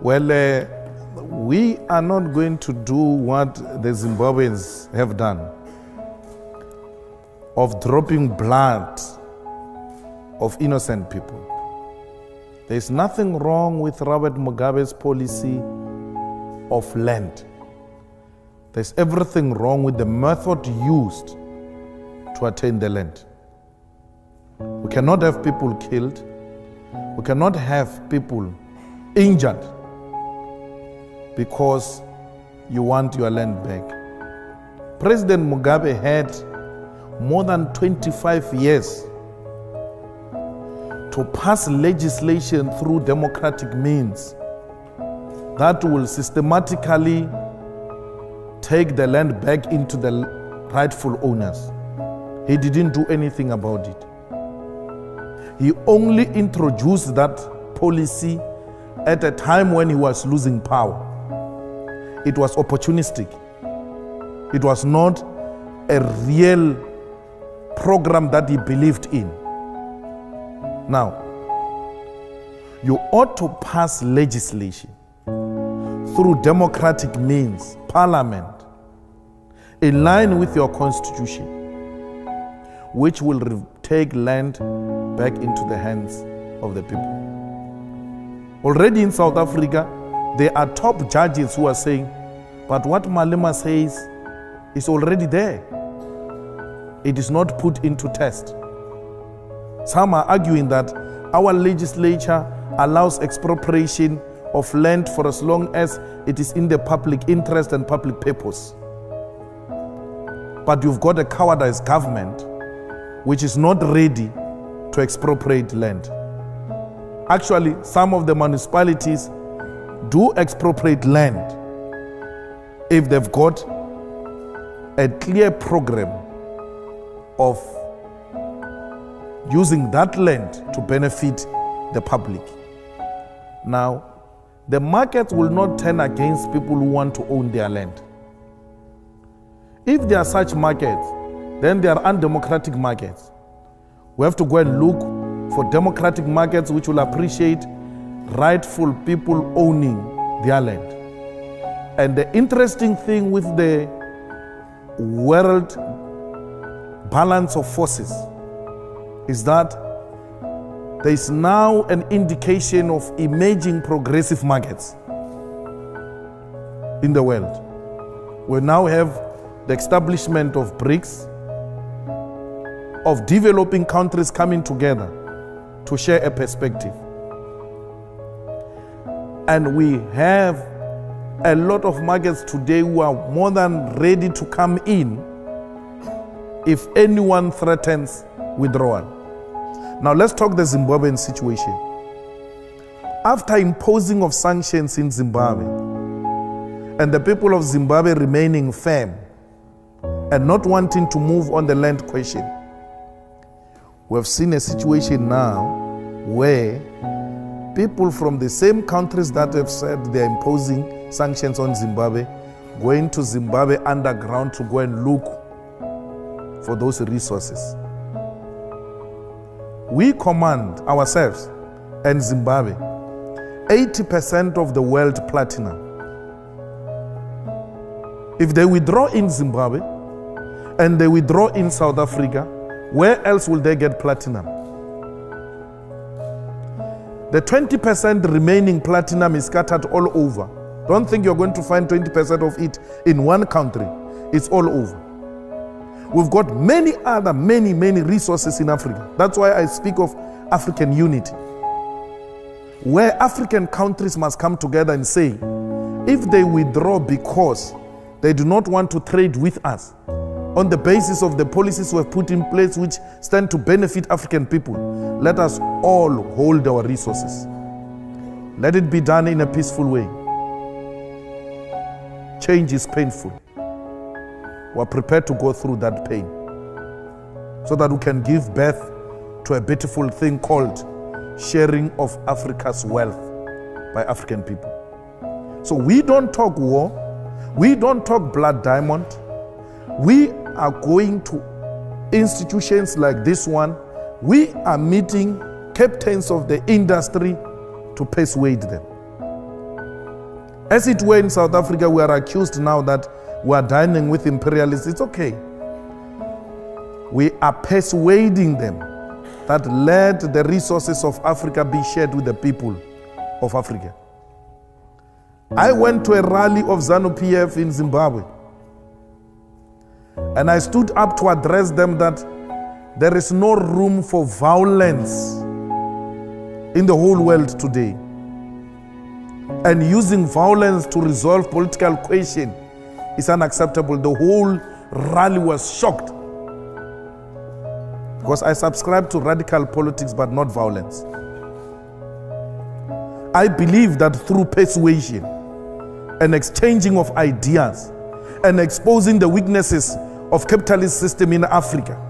Well, we are not going to do what the Zimbabweans have done of dropping blood of innocent people. There's nothing wrong with Robert Mugabe's policy of land. There's everything wrong with the method used to attain the land. We cannot have people killed. We cannot have people injured because you want your land back. President Mugabe had more than 25 years to pass legislation through democratic means that will systematically take the land back into the rightful owners. He didn't do anything about it. He only introduced that policy at a time when he was losing power. It was opportunistic. It was not a real program that he believed in. Now, you ought to pass legislation through democratic means, parliament, in line with your constitution, which will take land back into the hands of the people. Already in South Africa, there are top judges who are saying, but what Malema says is already there. It is not put into test. Some are arguing that our legislature allows expropriation of land for as long as it is in the public interest and public purpose. But you've got a cowardized government which is not ready to expropriate land. Actually, some of the municipalities do expropriate land if they've got a clear program of using that land to benefit the public. Now, the market will not turn against people who want to own their land. If there are such markets, then there are undemocratic markets. We have to go and look for democratic markets which will appreciate rightful people owning their land. And the interesting thing with the world balance of forces is that there is now an indication of emerging progressive markets in the world. We now have the establishment of BRICS, of developing countries coming together to share a perspective. And we have a lot of markets today who are more than ready to come in if anyone threatens withdrawal. Now let's talk the Zimbabwean situation. After imposing of sanctions in Zimbabwe and the people of Zimbabwe remaining firm and not wanting to move on the land question, we have seen a situation now where people from the same countries that have said they're imposing sanctions on Zimbabwe going to Zimbabwe underground to go and look for those resources. We command ourselves and Zimbabwe 80% of the world platinum. If they withdraw in Zimbabwe and they withdraw in South Africa, where else will they get platinum? The 20% remaining platinum is scattered all over. Don't think you're going to find 20% of it in one country. It's all over. We've got many resources in Africa. That's why I speak of African unity, where African countries must come together and say, if they withdraw because they do not want to trade with us on the basis of the policies we have put in place which stand to benefit African people, let us all hold our resources. Let it be done in a peaceful way. Change is painful. We're prepared to go through that pain so that we can give birth to a beautiful thing called sharing of Africa's wealth by African people. So we don't talk war, we don't talk blood diamond. We are going to institutions like this one. We are meeting captains of the industry to persuade them. As it were in South Africa, we are accused now that we are dining with imperialists. It's okay. We are persuading them that let the resources of Africa be shared with the people of Africa. I went to a rally of ZANU-PF in Zimbabwe, and I stood up to address them that there is no room for violence in the whole world today. And using violence to resolve political question is unacceptable. The whole rally was shocked because I subscribe to radical politics but not violence. I believe that through persuasion and exchanging of ideas and exposing the weaknesses of capitalist system in Africa,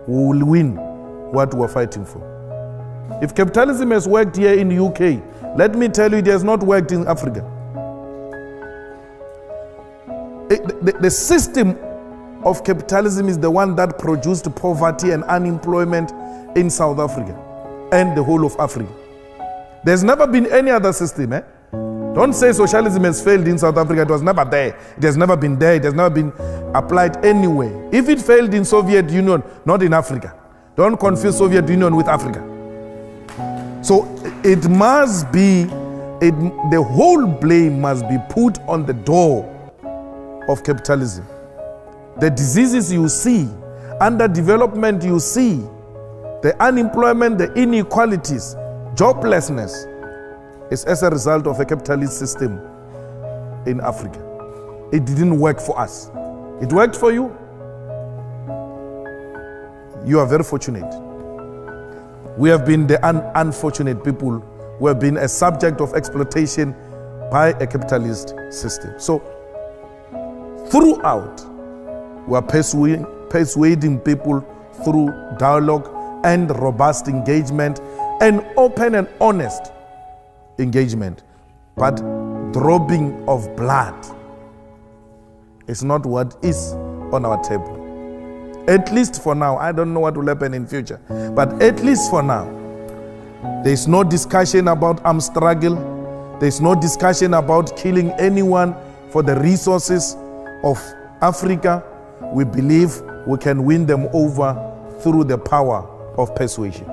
we will win what we are fighting for. If capitalism has worked here in the UK, let me tell you, it has not worked in Africa. The system of capitalism is the one that produced poverty and unemployment in South Africa and the whole of Africa. There's never been any other system. Don't say socialism has failed in South Africa. It was never there. It has never been there. It has never been applied anywhere. If it failed in Soviet Union, not in Africa. Don't confuse Soviet Union with Africa. So it must be, the whole blame must be put on the door of capitalism. The diseases you see, underdevelopment you see, the unemployment, the inequalities, joblessness, is as a result of a capitalist system in Africa. It didn't work for us. It worked for you. You are very fortunate. We have been the unfortunate people who have been a subject of exploitation by a capitalist system. So, throughout, we are persuading people through dialogue and robust engagement and open and honest engagement. But dropping of blood is not what is on our table. At least for now. I don't know what will happen in future, but at least for now, there is no discussion about armed struggle. There is no discussion about killing anyone for the resources of Africa. We believe we can win them over through the power of persuasion.